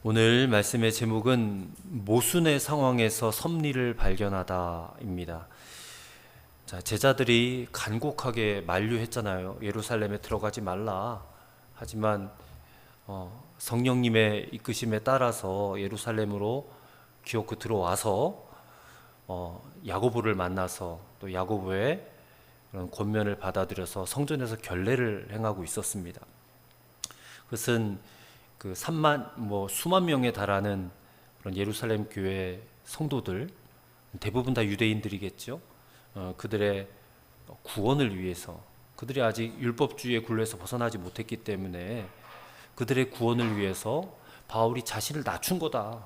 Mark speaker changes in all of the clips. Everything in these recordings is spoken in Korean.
Speaker 1: 오늘 말씀의 제목은 모순의 상황에서 섭리를 발견하다입니다. 자, 제자들이 간곡하게 만류했잖아요. 예루살렘에 들어가지 말라. 하지만 성령님의 이끄심에 따라서 예루살렘으로 기어코 들어와서 야고보를 만나서 또 야고보의 그런 권면을 받아들여서 성전에서 결례를 행하고 있었습니다. 그것은 그 수만 명에 달하는 그런 예루살렘 교회 성도들, 대부분 다 유대인들이겠죠. 그들의 구원을 위해서, 그들이 아직 율법주의의 굴레에서 벗어나지 못했기 때문에 그들의 구원을 위해서 바울이 자신을 낮춘 거다,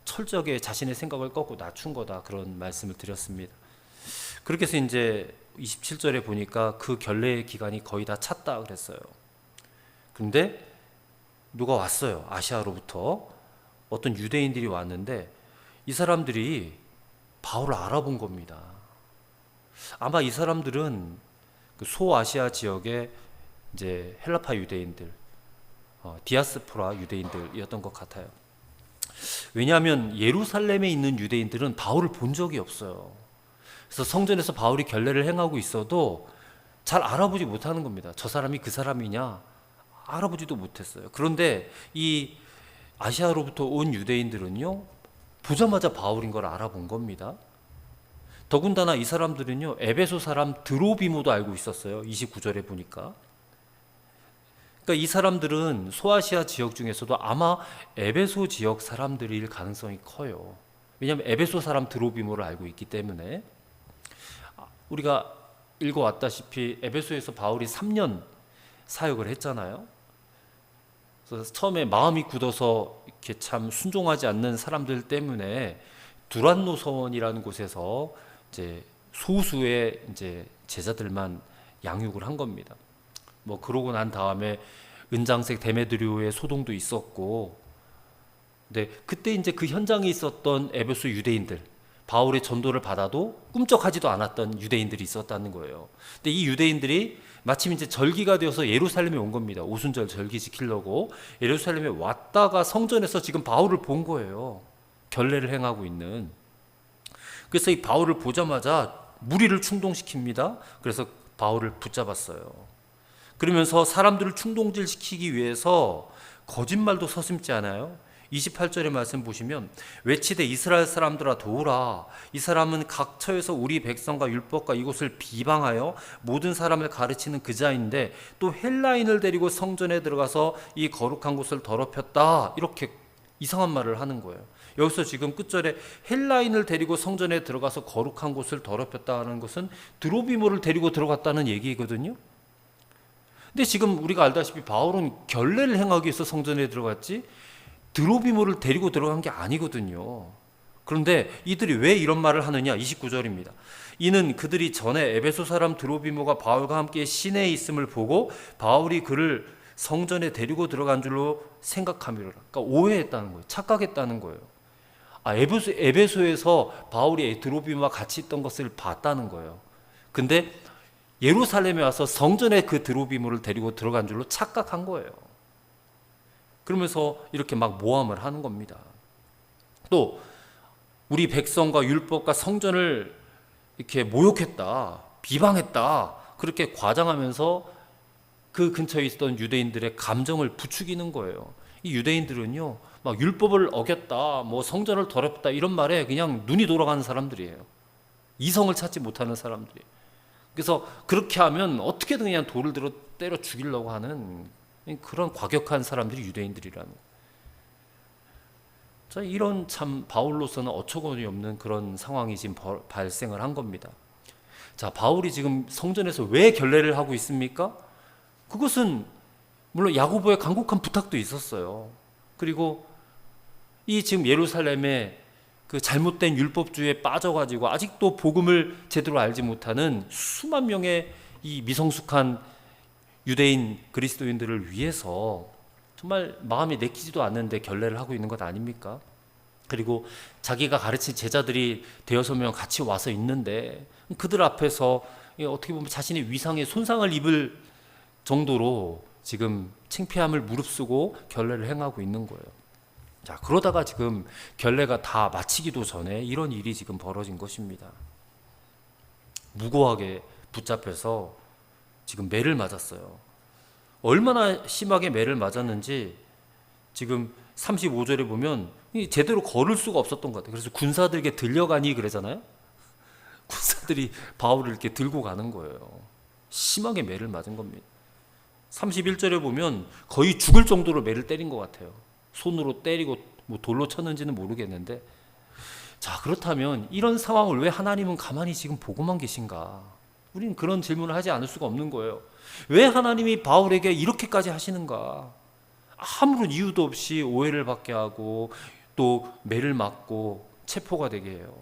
Speaker 1: 철저하게 자신의 생각을 꺾고 낮춘 거다, 그런 말씀을 드렸습니다. 그렇게 해서 이제 27절에 보니까 그 결례의 기간이 거의 다 찼다 그랬어요. 그런데 누가 왔어요. 아시아로부터 어떤 유대인들이 왔는데 이 사람들이 바울을 알아본 겁니다. 아마 이 사람들은 그 소아시아 지역의 이제 헬라파 유대인들, 디아스포라 유대인들이었던 것 같아요. 왜냐하면 예루살렘에 있는 유대인들은 바울을 본 적이 없어요. 그래서 성전에서 바울이 결례를 행하고 있어도 잘 알아보지 못하는 겁니다. 저 사람이 그 사람이냐 알아보지도 못했어요. 그런데 이 아시아로부터 온 유대인들은요, 보자마자 바울인 걸 알아본 겁니다. 더군다나 이 사람들은요, 에베소 사람 드로비모도 알고 있었어요. 29절에 보니까. 그러니까 이 사람들은 소아시아 지역 중에서도 아마 에베소 지역 사람들일 가능성이 커요. 왜냐하면 에베소 사람 드로비모를 알고 있기 때문에. 우리가 읽어왔다시피 에베소에서 바울이 3년 사역을 했잖아요. 그래서 처음에 마음이 굳어서 이렇게 참 순종하지 않는 사람들 때문에 두란노 서원이라는 곳에서 이제 소수의 이제 제자들만 양육을 한 겁니다. 뭐 그러고 난 다음에 은장색 데메드리오의 소동도 있었고, 근데 그때 이제 그 현장에 있었던 에베소 유대인들, 바울의 전도를 받아도 꿈쩍하지도 않았던 유대인들이 있었다는 거예요. 근데 이 유대인들이 마침 이제 절기가 되어서 예루살렘에 온 겁니다. 오순절 절기 지키려고 예루살렘에 왔다가 성전에서 지금 바울을 본 거예요. 결례를 행하고 있는. 그래서 이 바울을 보자마자 무리를 충동시킵니다. 그래서 바울을 붙잡았어요. 그러면서 사람들을 충동질시키기 위해서 거짓말도 서슴지 않아요. 28절의 말씀 보시면 외치되 이스라엘 사람들아 도우라. 이 사람은 각 처에서 우리 백성과 율법과 이곳을 비방하여 모든 사람을 가르치는 그자인데 또 헬라인을 데리고 성전에 들어가서 이 거룩한 곳을 더럽혔다. 이렇게 이상한 말을 하는 거예요. 여기서 지금 끝절에 헬라인을 데리고 성전에 들어가서 거룩한 곳을 더럽혔다는 것은 드로비모를 데리고 들어갔다는 얘기거든요. 근데 지금 우리가 알다시피 바울은 결례를 행하기 위해서 성전에 들어갔지 드로비모를 데리고 들어간 게 아니거든요. 그런데 이들이 왜 이런 말을 하느냐? 29절입니다. 이는 그들이 전에 에베소 사람 드로비모가 바울과 함께 시내에 있음을 보고 바울이 그를 성전에 데리고 들어간 줄로 생각함이로라. 그러니까 오해했다는 거예요. 착각했다는 거예요. 에베소에서 바울이 드로비모와 같이 있던 것을 봤다는 거예요. 근데 예루살렘에 와서 성전에 그 드로비모를 데리고 들어간 줄로 착각한 거예요. 그러면서 이렇게 막 모함을 하는 겁니다. 또 우리 백성과 율법과 성전을 이렇게 모욕했다, 비방했다, 그렇게 과장하면서 그 근처에 있었던 유대인들의 감정을 부추기는 거예요. 이 유대인들은요, 막 율법을 어겼다, 뭐 성전을 더럽다 이런 말에 그냥 눈이 돌아가는 사람들이에요. 이성을 찾지 못하는 사람들이에요. 그래서 그렇게 하면 어떻게든 그냥 돌을 들어 때려 죽이려고 하는 그런 과격한 사람들이 유대인들이라는 거예요. 자, 이런 참 바울로서는 어처구니 없는 그런 상황이 지금 발생을 한 겁니다. 자, 바울이 지금 성전에서 왜 결례를 하고 있습니까? 그것은 물론 야고보의 간곡한 부탁도 있었어요. 그리고 이 지금 예루살렘에 그 잘못된 율법주의에 빠져가지고 아직도 복음을 제대로 알지 못하는 수만 명의 이 미성숙한 유대인 그리스도인들을 위해서 정말 마음이 내키지도 않는데 결례를 하고 있는 것 아닙니까? 그리고 자기가 가르친 제자들이 대여섯 명 같이 와서 있는데 그들 앞에서 어떻게 보면 자신의 위상에 손상을 입을 정도로 지금 창피함을 무릅쓰고 결례를 행하고 있는 거예요. 자, 그러다가 지금 결례가 다 마치기도 전에 이런 일이 지금 벌어진 것입니다. 무고하게 붙잡혀서 지금 매를 맞았어요. 얼마나 심하게 매를 맞았는지 지금 35절에 보면 제대로 걸을 수가 없었던 것 같아요. 그래서 군사들에게 들려가니 그러잖아요. 군사들이 바울을 이렇게 들고 가는 거예요. 심하게 매를 맞은 겁니다. 31절에 보면 거의 죽을 정도로 매를 때린 것 같아요. 손으로 때리고 뭐 돌로 쳤는지는 모르겠는데, 자, 그렇다면 이런 상황을 왜 하나님은 가만히 지금 보고만 계신가? 우리는 그런 질문을 하지 않을 수가 없는 거예요. 왜 하나님이 바울에게 이렇게까지 하시는가? 아무런 이유도 없이 오해를 받게 하고 또 매를 맞고 체포가 되게 해요.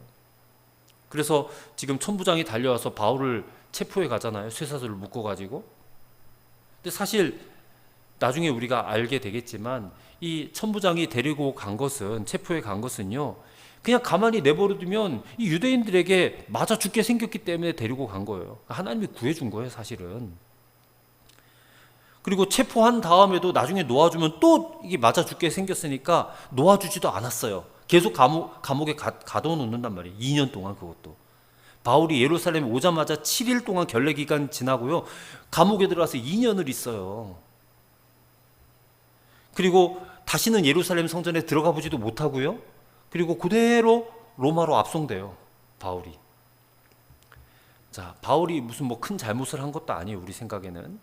Speaker 1: 그래서 지금 천부장이 달려와서 바울을 체포해 가잖아요. 쇠사슬을 묶어가지고. 근데 사실 나중에 우리가 알게 되겠지만 이 천부장이 데리고 간 것은, 체포해 간 것은요, 그냥 가만히 내버려두면 이 유대인들에게 맞아 죽게 생겼기 때문에 데리고 간 거예요. 하나님이 구해준 거예요, 사실은. 그리고 체포한 다음에도 나중에 놓아주면 또 이게 맞아 죽게 생겼으니까 놓아주지도 않았어요. 계속 감옥에 가둬놓는단 말이에요. 2년 동안. 그것도 바울이 예루살렘에 오자마자 7일 동안 결례 기간 지나고요, 감옥에 들어가서 2년을 있어요. 그리고 다시는 예루살렘 성전에 들어가 보지도 못하고요, 그리고 그대로 로마로 압송돼요, 바울이. 자, 바울이 무슨 뭐 큰 잘못을 한 것도 아니에요, 우리 생각에는.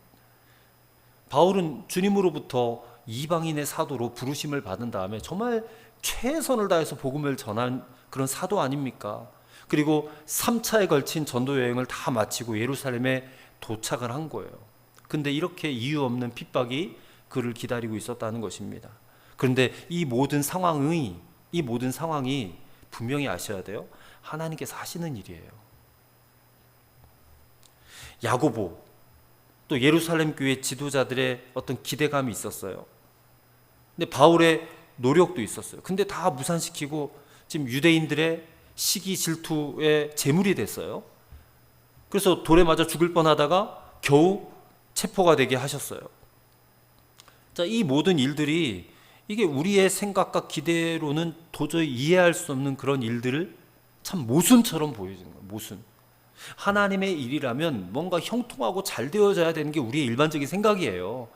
Speaker 1: 바울은 주님으로부터 이방인의 사도로 부르심을 받은 다음에 정말 최선을 다해서 복음을 전한 그런 사도 아닙니까? 그리고 3차에 걸친 전도 여행을 다 마치고 예루살렘에 도착을 한 거예요. 근데 이렇게 이유 없는 핍박이 그를 기다리고 있었다는 것입니다. 그런데 이 모든 상황이 분명히 아셔야 돼요. 하나님께서 하시는 일이에요. 야고보, 또 예루살렘 교회 지도자들의 어떤 기대감이 있었어요. 근데 바울의 노력도 있었어요. 근데 다 무산시키고 지금 유대인들의 시기 질투의 제물이 됐어요. 그래서 돌에 맞아 죽을 뻔하다가 겨우 체포가 되게 하셨어요. 자, 이 모든 일들이 이게 우리의 생각과 기대로는 도저히 이해할 수 없는 그런 일들을 참 모순처럼 보여지는 거예요. 모순. 하나님의 일이라면 뭔가 형통하고 잘 되어져야 되는 게 우리의 일반적인 생각이에요.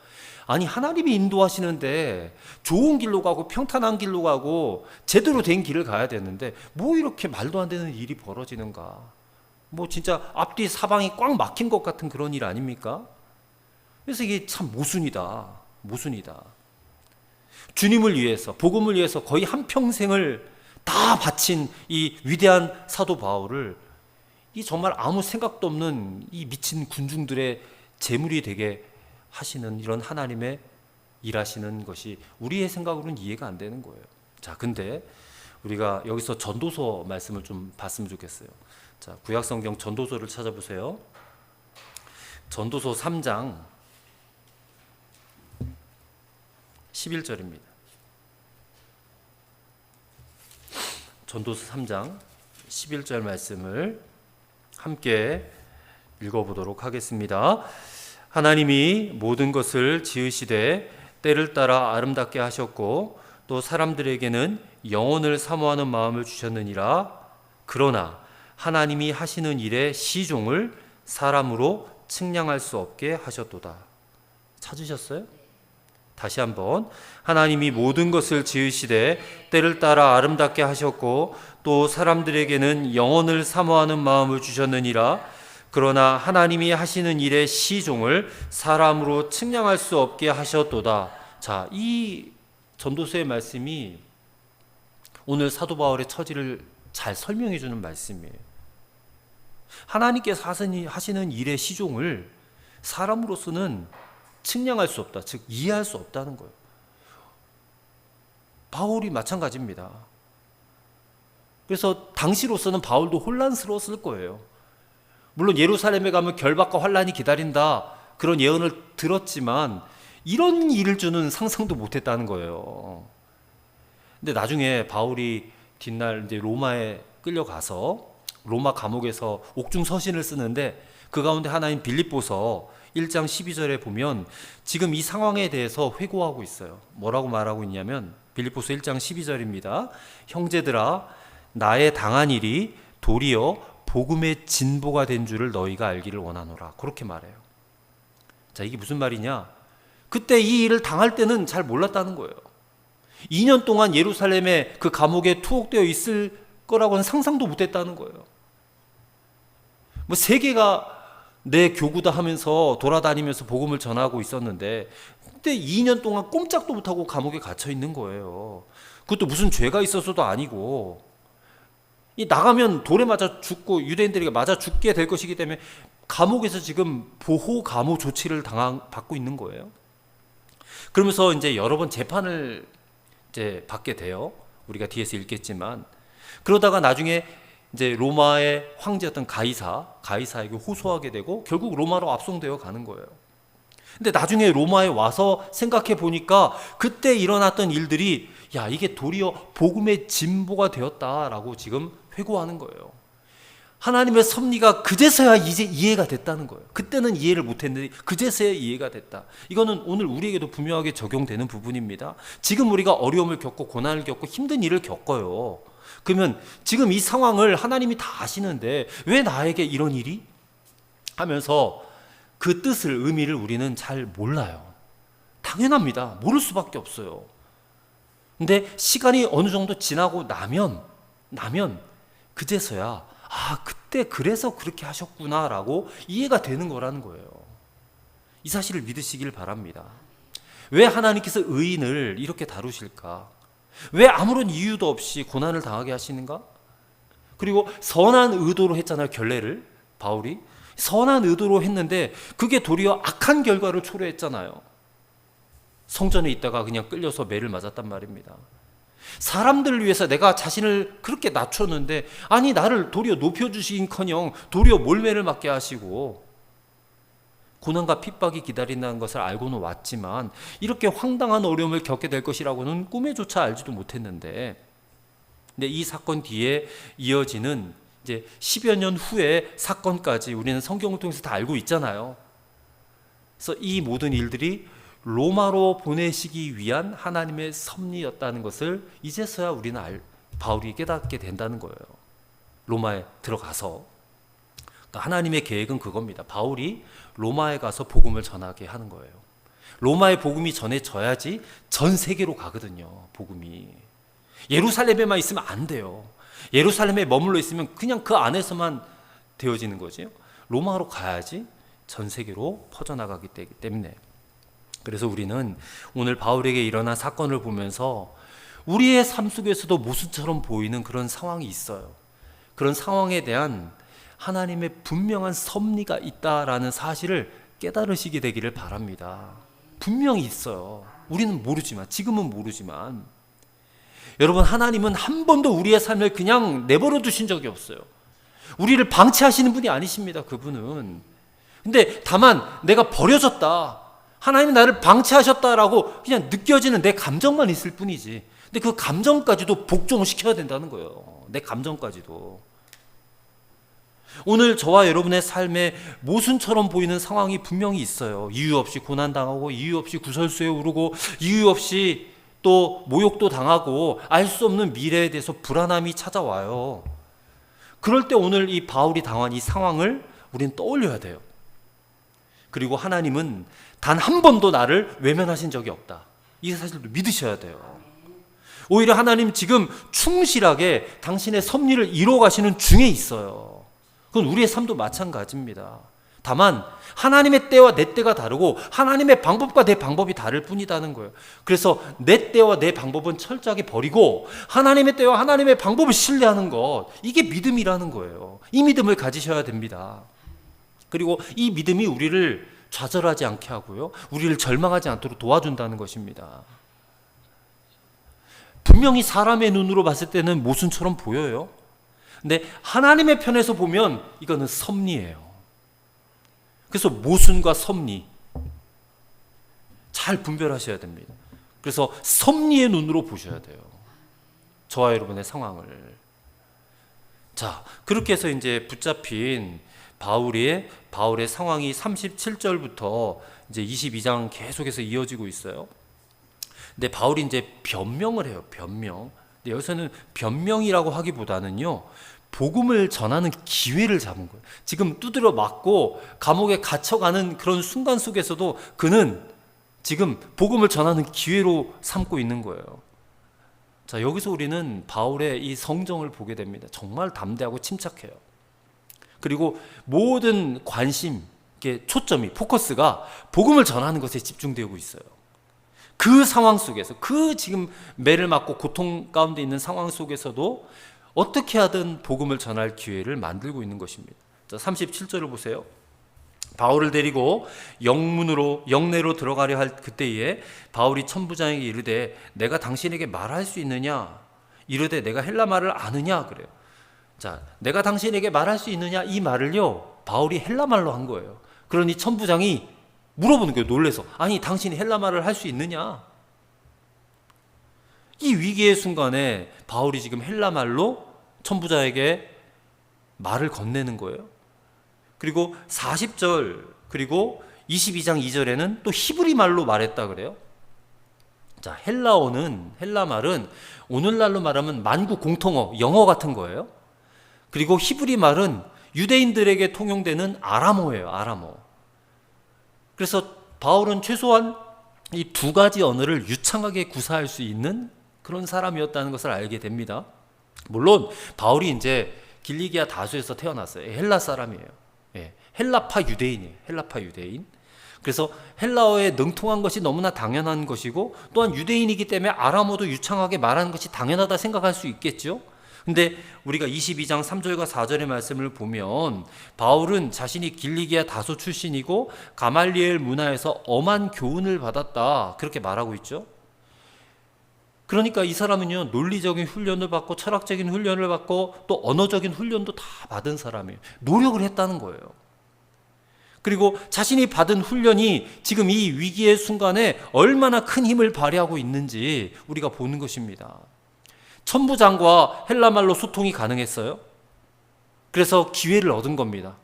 Speaker 1: 아니, 하나님이 인도하시는데 좋은 길로 가고 평탄한 길로 가고 제대로 된 길을 가야 되는데 뭐 이렇게 말도 안 되는 일이 벌어지는가? 뭐 진짜 앞뒤 사방이 꽉 막힌 것 같은 그런 일 아닙니까? 그래서 이게 참 모순이다. 주님을 위해서, 복음을 위해서 거의 한평생을 다 바친 이 위대한 사도 바울을 이 정말 아무 생각도 없는 이 미친 군중들의 제물이 되게 하시는 이런 하나님의 일하시는 것이 우리의 생각으로는 이해가 안 되는 거예요. 자, 근데 우리가 여기서 전도서 말씀을 좀 봤으면 좋겠어요. 자, 구약성경 전도서를 찾아보세요. 전도서 3장 11절입니다. 전도서 3장 11절 말씀을 함께 읽어보도록 하겠습니다. 하나님이 모든 것을 지으시되 때를 따라 아름답게 하셨고 또 사람들에게는 영혼을 사모하는 마음을 주셨느니라. 그러나 하나님이 하시는 일의 시종을 사람으로 측량할 수 없게 하셨도다. 찾으셨어요? 다시 한번. 하나님이 모든 것을 지으시되 때를 따라 아름답게 하셨고 또 사람들에게는 영혼을 사모하는 마음을 주셨느니라. 그러나 하나님이 하시는 일의 시종을 사람으로 측량할 수 없게 하셨도다. 자, 이 전도서의 말씀이 오늘 사도 바울의 처지를 잘 설명해 주는 말씀이에요. 하나님께서 하시는 일의 시종을 사람으로서는 측량할 수 없다. 즉 이해할 수 없다는 거예요. 바울이 마찬가지입니다. 그래서 당시로서는 바울도 혼란스러웠을 거예요. 물론 예루살렘에 가면 결박과 환란이 기다린다 그런 예언을 들었지만 이런 일을 주는 상상도 못했다는 거예요. 근데 나중에 바울이 뒷날 이제 로마에 끌려가서 로마 감옥에서 옥중 서신을 쓰는데 그 가운데 하나인 빌립보서 1장 12절에 보면 지금 이 상황에 대해서 회고하고 있어요. 뭐라고 말하고 있냐면 빌립보서 1장 12절입니다. 형제들아 나의 당한 일이 도리어 복음의 진보가 된 줄을 너희가 알기를 원하노라. 그렇게 말해요. 자, 이게 무슨 말이냐? 그때 이 일을 당할 때는 잘 몰랐다는 거예요. 2년 동안 예루살렘에 그 감옥에 투옥되어 있을 거라고는 상상도 못했다는 거예요. 뭐 세계가 내 교구다 하면서 돌아다니면서 복음을 전하고 있었는데 그때 2년 동안 꼼짝도 못하고 감옥에 갇혀 있는 거예요. 그것도 무슨 죄가 있어서도 아니고, 이 나가면 돌에 맞아 죽고 유대인들에게 맞아 죽게 될 것이기 때문에 감옥에서 지금 보호 감호 조치를 받고 있는 거예요. 그러면서 이제 여러 번 재판을 이제 받게 돼요. 우리가 뒤에서 읽겠지만, 그러다가 나중에 이제 로마의 황제였던 가이사에게 호소하게 되고 결국 로마로 압송되어 가는 거예요. 근데 나중에 로마에 와서 생각해 보니까 그때 일어났던 일들이 야, 이게 도리어 복음의 진보가 되었다라고 지금 회고하는 거예요. 하나님의 섭리가 그제서야 이제 이해가 됐다는 거예요. 그때는 이해를 못했는데 그제서야 이해가 됐다. 이거는 오늘 우리에게도 분명하게 적용되는 부분입니다. 지금 우리가 어려움을 겪고 고난을 겪고 힘든 일을 겪어요. 그러면 지금 이 상황을 하나님이 다 아시는데 왜 나에게 이런 일이? 하면서 그 뜻을, 의미를 우리는 잘 몰라요. 당연합니다. 모를 수밖에 없어요. 근데 시간이 어느 정도 지나고 나면 그제서야 그때 그래서 그렇게 하셨구나라고 이해가 되는 거라는 거예요. 이 사실을 믿으시길 바랍니다. 왜 하나님께서 의인을 이렇게 다루실까? 왜 아무런 이유도 없이 고난을 당하게 하시는가? 그리고 선한 의도로 했잖아요. 결례를 바울이 선한 의도로 했는데 그게 도리어 악한 결과를 초래했잖아요. 성전에 있다가 그냥 끌려서 매를 맞았단 말입니다. 사람들을 위해서 내가 자신을 그렇게 낮췄는데 아니 나를 도리어 높여주시긴커녕 도리어 몰매를 맞게 하시고 고난과 핍박이 기다린다는 것을 알고는 왔지만 이렇게 황당한 어려움을 겪게 될 것이라고는 꿈에조차 알지도 못했는데, 근데 이 사건 뒤에 이어지는 이제 10여 년 후의 사건까지 우리는 성경을 통해서 다 알고 있잖아요. 그래서 이 모든 일들이 로마로 보내시기 위한 하나님의 섭리였다는 것을 이제서야 우리는 바울이 깨닫게 된다는 거예요. 로마에 들어가서. 하나님의 계획은 그겁니다. 바울이 로마에 가서 복음을 전하게 하는 거예요. 로마의 복음이 전해져야지 전 세계로 가거든요. 복음이. 예루살렘에만 있으면 안 돼요. 예루살렘에 머물러 있으면 그냥 그 안에서만 되어지는 거죠. 로마로 가야지 전 세계로 퍼져나가기 때문에. 그래서 우리는 오늘 바울에게 일어난 사건을 보면서 우리의 삶 속에서도 모순처럼 보이는 그런 상황이 있어요. 그런 상황에 대한 하나님의 분명한 섭리가 있다라는 사실을 깨달으시게 되기를 바랍니다. 분명히 있어요. 우리는 모르지만, 지금은 모르지만, 여러분, 하나님은 한 번도 우리의 삶을 그냥 내버려 두신 적이 없어요. 우리를 방치하시는 분이 아니십니다. 그분은. 근데 다만 내가 버려졌다, 하나님이 나를 방치하셨다라고 그냥 느껴지는 내 감정만 있을 뿐이지. 근데 그 감정까지도 복종시켜야 된다는 거예요. 내 감정까지도. 오늘 저와 여러분의 삶에 모순처럼 보이는 상황이 분명히 있어요. 이유 없이 고난당하고, 이유 없이 구설수에 오르고, 이유 없이 또 모욕도 당하고, 알 수 없는 미래에 대해서 불안함이 찾아와요. 그럴 때 오늘 이 바울이 당한 이 상황을 우리는 떠올려야 돼요. 그리고 하나님은 단 한 번도 나를 외면하신 적이 없다. 이 사실도 믿으셔야 돼요. 오히려 하나님 지금 충실하게 당신의 섭리를 이루어 가시는 중에 있어요. 그건 우리의 삶도 마찬가지입니다. 다만 하나님의 때와 내 때가 다르고 하나님의 방법과 내 방법이 다를 뿐이라는 거예요. 그래서 내 때와 내 방법은 철저하게 버리고 하나님의 때와 하나님의 방법을 신뢰하는 것, 이게 믿음이라는 거예요. 이 믿음을 가지셔야 됩니다. 그리고 이 믿음이 우리를 좌절하지 않게 하고요, 우리를 절망하지 않도록 도와준다는 것입니다. 분명히 사람의 눈으로 봤을 때는 모순처럼 보여요. 근데 하나님의 편에서 보면 이거는 섭리예요. 그래서 모순과 섭리 잘 분별하셔야 됩니다. 그래서 섭리의 눈으로 보셔야 돼요. 저와 여러분의 상황을. 자, 그렇게 해서 이제 붙잡힌 바울의 상황이 37절부터 이제 22장 계속해서 이어지고 있어요. 근데 바울이 이제 변명을 해요. 변명. 근데 여기서는 변명이라고 하기보다는요, 복음을 전하는 기회를 잡은 거예요. 지금 두드려 맞고 감옥에 갇혀가는 그런 순간 속에서도 그는 지금 복음을 전하는 기회로 삼고 있는 거예요. 자, 여기서 우리는 바울의 이 성정을 보게 됩니다. 정말 담대하고 침착해요. 그리고 모든 관심, 초점이, 포커스가 복음을 전하는 것에 집중되고 있어요. 그 상황 속에서, 그 지금 매를 맞고 고통 가운데 있는 상황 속에서도 어떻게 하든 복음을 전할 기회를 만들고 있는 것입니다. 자, 37절을 보세요. 바울을 데리고 영내로 들어가려 할 그때에 바울이 천부장에게 이르되 내가 당신에게 말할 수 있느냐? 이르되 내가 헬라 말을 아느냐? 그래요. 자, 내가 당신에게 말할 수 있느냐? 이 말을요, 바울이 헬라 말로 한 거예요. 그러니 천부장이 물어보는 거예요. 놀래서. 아니, 당신이 헬라 말을 할 수 있느냐? 이 위기의 순간에 바울이 지금 헬라 말로 천부장에게 말을 건네는 거예요. 그리고 40절 그리고 22장 2절에는 또 히브리 말로 말했다 그래요. 자, 헬라 말은 오늘날로 말하면 만국 공통어, 영어 같은 거예요. 그리고 히브리 말은 유대인들에게 통용되는 아람어예요. 아람어. 그래서 바울은 최소한 이 두 가지 언어를 유창하게 구사할 수 있는 그런 사람이었다는 것을 알게 됩니다. 물론 바울이 이제 길리기아 다수에서 태어났어요. 헬라 사람이에요. 헬라파 유대인이에요. 헬라파 유대인. 그래서 헬라어에 능통한 것이 너무나 당연한 것이고 또한 유대인이기 때문에 아람어도 유창하게 말하는 것이 당연하다 생각할 수 있겠죠. 근데 우리가 22장 3절과 4절의 말씀을 보면 바울은 자신이 길리기아 다소 출신이고 가말리엘 문화에서 엄한 교훈을 받았다 그렇게 말하고 있죠. 그러니까 이 사람은요, 논리적인 훈련을 받고 철학적인 훈련을 받고 또 언어적인 훈련도 다 받은 사람이에요. 노력을 했다는 거예요. 그리고 자신이 받은 훈련이 지금 이 위기의 순간에 얼마나 큰 힘을 발휘하고 있는지 우리가 보는 것입니다. 천부장과 헬라말로 소통이 가능했어요. 그래서 기회를 얻은 겁니다.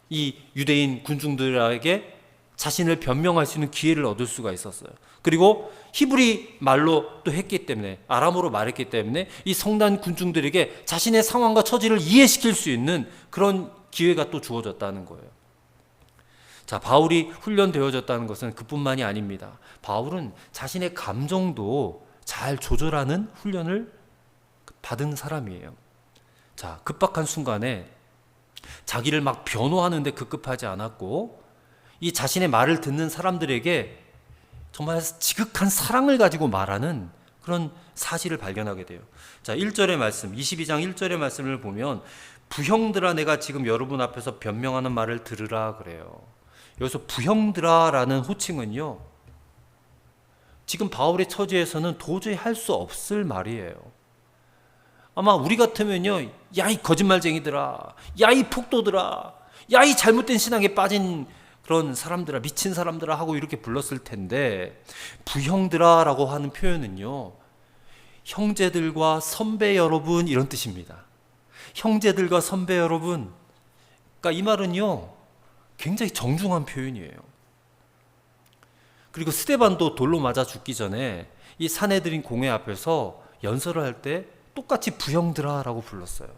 Speaker 1: 이 유대인 군중들에게 자신을 변명할 수 있는 기회를 얻을 수가 있었어요. 그리고 히브리 말로 또 했기 때문에, 아람어로 말했기 때문에 이 성난 군중들에게 자신의 상황과 처지를 이해시킬 수 있는 그런 기회가 또 주어졌다는 거예요. 자, 바울이 훈련되어졌다는 것은 그뿐만이 아닙니다. 바울은 자신의 감정도 잘 조절하는 훈련을 받은 사람이에요. 자, 급박한 순간에 자기를 막 변호하는데 급급하지 않았고 이 자신의 말을 듣는 사람들에게 정말 지극한 사랑을 가지고 말하는 그런 사실을 발견하게 돼요. 자, 1절의 말씀, 22장 1절의 말씀을 보면 부형들아 내가 지금 여러분 앞에서 변명하는 말을 들으라 그래요. 여기서 부형들아라는 호칭은요, 지금 바울의 처지에서는 도저히 할 수 없을 말이에요. 아마 우리 같으면요, 야 이 거짓말쟁이들아, 야 이 폭도들아, 야 이 잘못된 신앙에 빠진 그런 사람들아, 미친 사람들아 하고 이렇게 불렀을 텐데, 부형들아라고 하는 표현은요, 형제들과 선배 여러분 이런 뜻입니다. 형제들과 선배 여러분. 그러니까 이 말은요, 굉장히 정중한 표현이에요. 그리고 스데반도 돌로 맞아 죽기 전에 이 사내들인 공회 앞에서 연설을 할 때 똑같이 부형들아라고 불렀어요.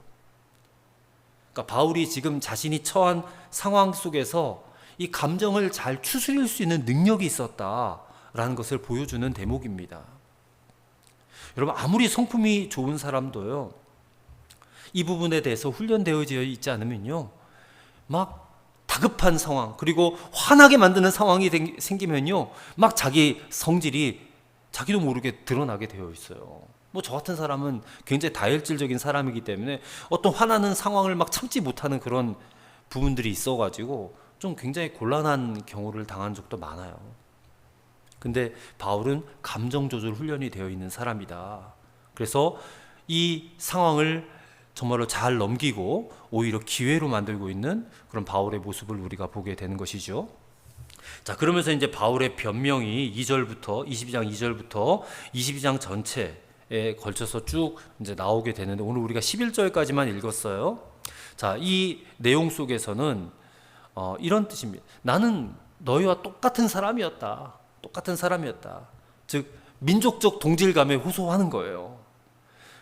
Speaker 1: 그러니까 바울이 지금 자신이 처한 상황 속에서 이 감정을 잘 추스릴 수 있는 능력이 있었다라는 것을 보여주는 대목입니다. 여러분, 아무리 성품이 좋은 사람도요, 이 부분에 대해서 훈련되어져 있지 않으면요, 막 다급한 상황, 그리고 화나게 만드는 상황이 생기면요, 막 자기 성질이 자기도 모르게 드러나게 되어 있어요. 뭐 저 같은 사람은 굉장히 다혈질적인 사람이기 때문에 어떤 화나는 상황을 막 참지 못하는 그런 부분들이 있어가지고 좀 굉장히 곤란한 경우를 당한 적도 많아요. 근데 바울은 감정 조절 훈련이 되어 있는 사람이다. 그래서 이 상황을 정말로 잘 넘기고 오히려 기회로 만들고 있는 그런 바울의 모습을 우리가 보게 되는 것이죠. 자, 그러면서 이제 바울의 변명이 2절부터 22장 2절부터 22장 전체에 걸쳐서 쭉 이제 나오게 되는데, 오늘 우리가 11절까지만 읽었어요. 자, 이 내용 속에서는 이런 뜻입니다. 나는 너희와 똑같은 사람이었다. 똑같은 사람이었다. 즉 민족적 동질감에 호소하는 거예요.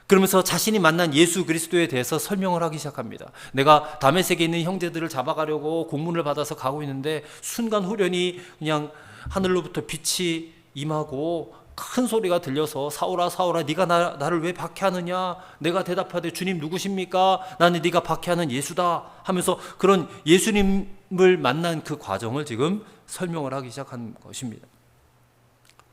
Speaker 1: 그러면서 자신이 만난 예수 그리스도에 대해서 설명을 하기 시작합니다. 내가 다메섹에 있는 형제들을 잡아가려고 공문을 받아서 가고 있는데 순간 후련히 그냥 하늘로부터 빛이 임하고 큰 소리가 들려서 사울아 사울아 네가 나를 왜 박해하느냐. 내가 대답하되 주님 누구십니까? 나는 네가 박해하는 예수다 하면서 그런 예수님을 만난 그 과정을 지금 설명을 하기 시작한 것입니다.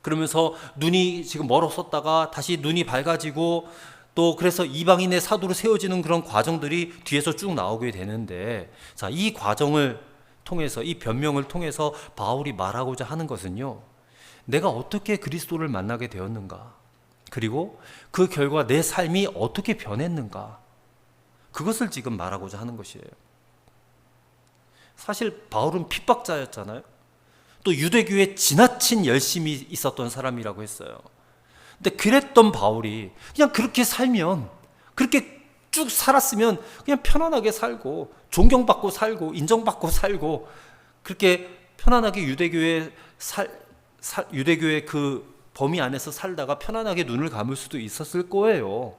Speaker 1: 그러면서 눈이 지금 멀었었다가 다시 눈이 밝아지고 또 그래서 이방인의 사도로 세워지는 그런 과정들이 뒤에서 쭉 나오게 되는데, 자, 이 과정을 통해서, 이 변명을 통해서 바울이 말하고자 하는 것은요, 내가 어떻게 그리스도를 만나게 되었는가, 그리고 그 결과 내 삶이 어떻게 변했는가, 그것을 지금 말하고자 하는 것이에요. 사실 바울은 핍박자였잖아요. 또 유대교에 지나친 열심이 있었던 사람이라고 했어요. 근데 그랬던 바울이 그냥 그렇게 살면, 그렇게 쭉 살았으면 그냥 편안하게 살고 존경받고 살고 인정받고 살고 그렇게 편안하게 유대교의 그 범위 안에서 살다가 편안하게 눈을 감을 수도 있었을 거예요.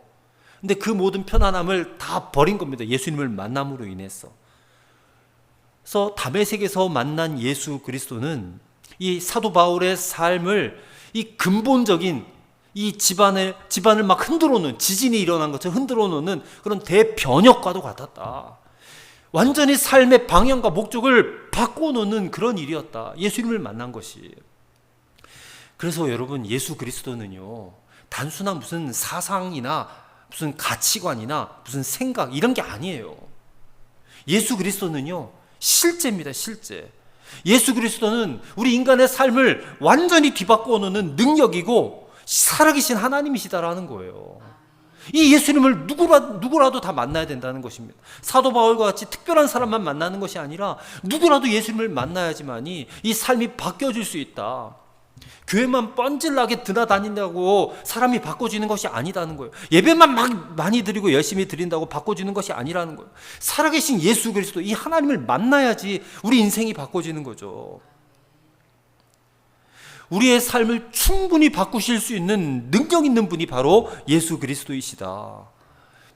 Speaker 1: 근데 그 모든 편안함을 다 버린 겁니다. 예수님을 만남으로 인해서. 그래서 다메섹에서 만난 예수 그리스도는 이 사도 바울의 삶을, 이 근본적인 이 집안을 막 흔들어 놓은, 지진이 일어난 것처럼 흔들어 놓는 그런 대변혁과도 같았다. 완전히 삶의 방향과 목적을 바꿔놓는 그런 일이었다. 예수님을 만난 것이. 그래서 여러분, 예수 그리스도는요, 단순한 무슨 사상이나 무슨 가치관이나 무슨 생각 이런 게 아니에요. 예수 그리스도는요, 실제입니다. 실제. 예수 그리스도는 우리 인간의 삶을 완전히 뒤바꿔 놓는 능력이고 살아계신 하나님이시다라는 거예요. 이 예수님을 누구라도 다 만나야 된다는 것입니다. 사도 바울과 같이 특별한 사람만 만나는 것이 아니라 누구라도 예수님을 만나야지만이 이 삶이 바뀌어질 수 있다. 교회만 뻔질나게 드나다닌다고 사람이 바꿔지는 것이 아니다는 거예요. 예배만 막 많이 드리고 열심히 드린다고 바꿔지는 것이 아니라는 거예요. 살아계신 예수 그리스도, 이 하나님을 만나야지 우리 인생이 바꿔지는 거죠. 우리의 삶을 충분히 바꾸실 수 있는 능력 있는 분이 바로 예수 그리스도이시다.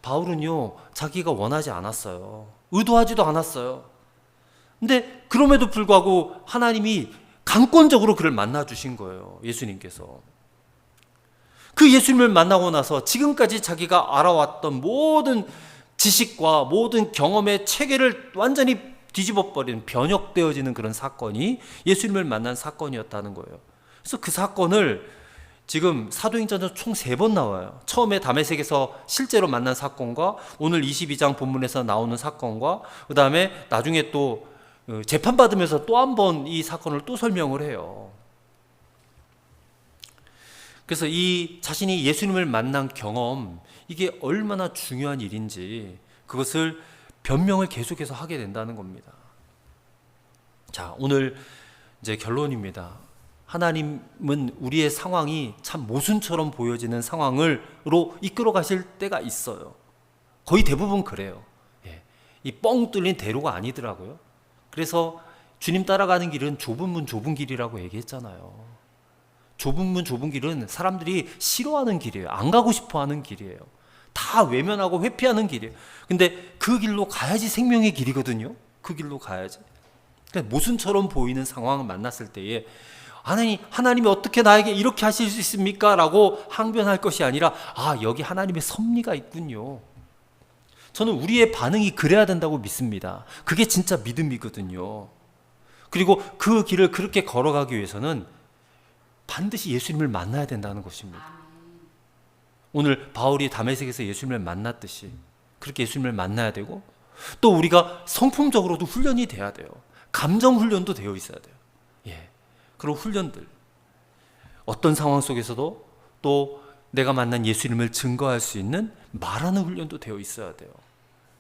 Speaker 1: 바울은요, 자기가 원하지 않았어요. 의도하지도 않았어요. 근데 그럼에도 불구하고 하나님이 강권적으로 그를 만나 주신 거예요. 예수님께서. 그 예수님을 만나고 나서 지금까지 자기가 알아왔던 모든 지식과 모든 경험의 체계를 완전히 뒤집어버리는, 변혁되어지는 그런 사건이 예수님을 만난 사건이었다는 거예요. 그래서 그 사건을 지금 사도행전에서 총 3번 나와요. 처음에 다메섹에서 실제로 만난 사건과 오늘 22장 본문에서 나오는 사건과 그 다음에 나중에 또 재판받으면서 또 한 번 이 사건을 또 설명을 해요. 그래서 이 자신이 예수님을 만난 경험, 이게 얼마나 중요한 일인지 그것을 변명을 계속해서 하게 된다는 겁니다. 자, 오늘 이제 결론입니다. 하나님은 우리의 상황이 참 모순처럼 보여지는 상황으로 이끌어 가실 때가 있어요. 거의 대부분 그래요. 이 뻥 뚫린 대로가 아니더라고요. 그래서 주님 따라가는 길은 좁은 문 좁은 길이라고 얘기했잖아요. 좁은 문 좁은 길은 사람들이 싫어하는 길이에요. 안 가고 싶어 하는 길이에요. 다 외면하고 회피하는 길이에요. 근데 그 길로 가야지 생명의 길이거든요. 그 길로 가야지. 그러니까 모순처럼 보이는 상황을 만났을 때에 하나님이 어떻게 나에게 이렇게 하실 수 있습니까? 라고 항변할 것이 아니라, 아, 여기 하나님의 섭리가 있군요. 저는 우리의 반응이 그래야 된다고 믿습니다. 그게 진짜 믿음이거든요. 그리고 그 길을 그렇게 걸어가기 위해서는 반드시 예수님을 만나야 된다는 것입니다. 오늘 바울이 다메섹에서 예수님을 만났듯이 그렇게 예수님을 만나야 되고, 또 우리가 성품적으로도 훈련이 돼야 돼요. 감정 훈련도 되어 있어야 돼요. 그런 훈련들, 어떤 상황 속에서도 또 내가 만난 예수님을 증거할 수 있는 말하는 훈련도 되어 있어야 돼요.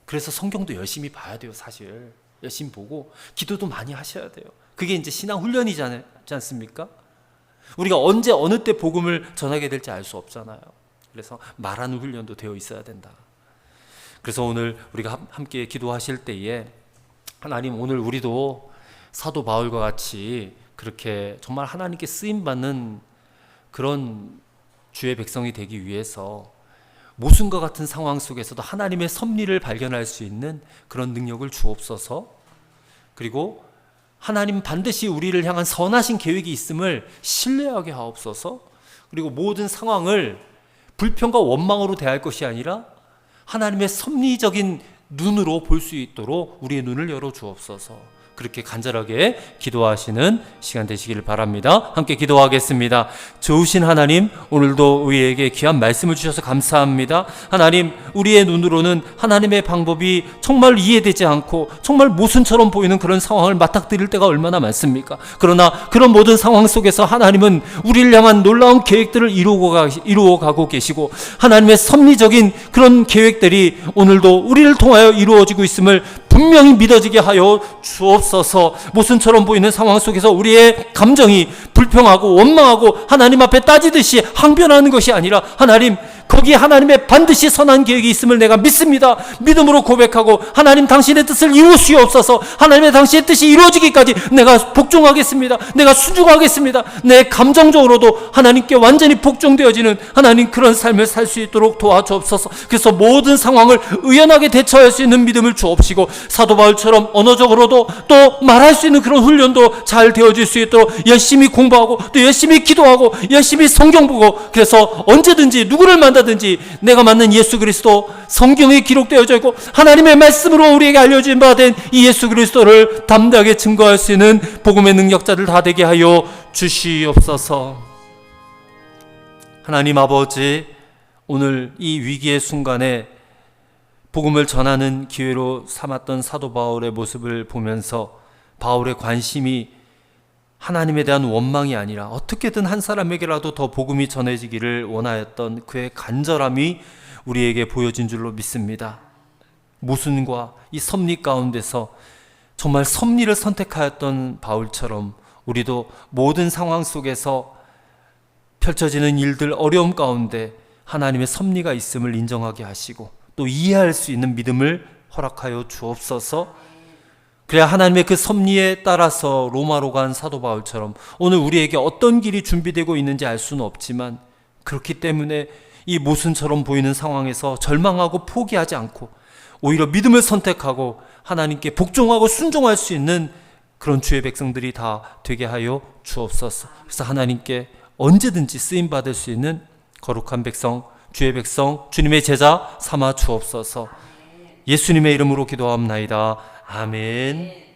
Speaker 1: 그래서 성경도 열심히 봐야 돼요. 사실 열심히 보고 기도도 많이 하셔야 돼요. 그게 이제 신앙 훈련이지 않습니까? 우리가 언제 어느 때 복음을 전하게 될지 알 수 없잖아요. 그래서 말하는 훈련도 되어 있어야 된다. 그래서 오늘 우리가 함께 기도하실 때에, 하나님, 오늘 우리도 사도 바울과 같이 그렇게 정말 하나님께 쓰임받는 그런 주의 백성이 되기 위해서 모순과 같은 상황 속에서도 하나님의 섭리를 발견할 수 있는 그런 능력을 주옵소서. 그리고 하나님 반드시 우리를 향한 선하신 계획이 있음을 신뢰하게 하옵소서. 그리고 모든 상황을 불평과 원망으로 대할 것이 아니라 하나님의 섭리적인 눈으로 볼 수 있도록 우리의 눈을 열어 주옵소서. 그렇게 간절하게 기도하시는 시간 되시기를 바랍니다. 함께 기도하겠습니다. 좋으신 하나님, 오늘도 우리에게 귀한 말씀을 주셔서 감사합니다. 하나님, 우리의 눈으로는 하나님의 방법이 정말 이해되지 않고 정말 모순처럼 보이는 그런 상황을 맞닥뜨릴 때가 얼마나 많습니까? 그러나 그런 모든 상황 속에서 하나님은 우리를 향한 놀라운 계획들을 이루어가고 계시고 하나님의 섭리적인 그런 계획들이 오늘도 우리를 통하여 이루어지고 있음을 분명히 믿어지게 하여 주옵소서. 모순처럼 보이는 상황 속에서 우리의 감정이 불평하고 원망하고 하나님 앞에 따지듯이 항변하는 것이 아니라 하나님, 거기에 하나님의 반드시 선한 계획이 있음을 내가 믿습니다. 믿음으로 고백하고 하나님 당신의 뜻을 이루시옵소서. 하나님의 당신의 뜻이 이루어지기까지 내가 복종하겠습니다. 내가 순종하겠습니다. 내 감정적으로도 하나님께 완전히 복종되어지는 하나님 그런 삶을 살 수 있도록 도와주옵소서. 그래서 모든 상황을 의연하게 대처할 수 있는 믿음을 주옵시고 사도 바울처럼 언어적으로도 또 말할 수 있는 그런 훈련도 잘 되어질 수 있도록 열심히 공부하고 또 열심히 기도하고 열심히 성경 보고 그래서 언제든지 누구를 만나든지 내가 만난 예수 그리스도 성경에 기록되어져 있고 하나님의 말씀으로 우리에게 알려진 바 된 이 예수 그리스도를 담대하게 증거할 수 있는 복음의 능력자들 다 되게 하여 주시옵소서. 하나님 아버지, 오늘 이 위기의 순간에 복음을 전하는 기회로 삼았던 사도 바울의 모습을 보면서 바울의 관심이 하나님에 대한 원망이 아니라 어떻게든 한 사람에게라도 더 복음이 전해지기를 원하였던 그의 간절함이 우리에게 보여진 줄로 믿습니다. 모순과 이 섭리 가운데서 정말 섭리를 선택하였던 바울처럼 우리도 모든 상황 속에서 펼쳐지는 일들, 어려움 가운데 하나님의 섭리가 있음을 인정하게 하시고 또 이해할 수 있는 믿음을 허락하여 주옵소서. 그래야 하나님의 그 섭리에 따라서 로마로 간 사도 바울처럼 오늘 우리에게 어떤 길이 준비되고 있는지 알 수는 없지만 그렇기 때문에 이 모순처럼 보이는 상황에서 절망하고 포기하지 않고 오히려 믿음을 선택하고 하나님께 복종하고 순종할 수 있는 그런 주의 백성들이 다 되게 하여 주옵소서. 그래서 하나님께 언제든지 쓰임받을 수 있는 거룩한 백성, 주의 백성, 주님의 제자 삼아 주옵소서. 예수님의 이름으로 기도하옵나이다. 아멘.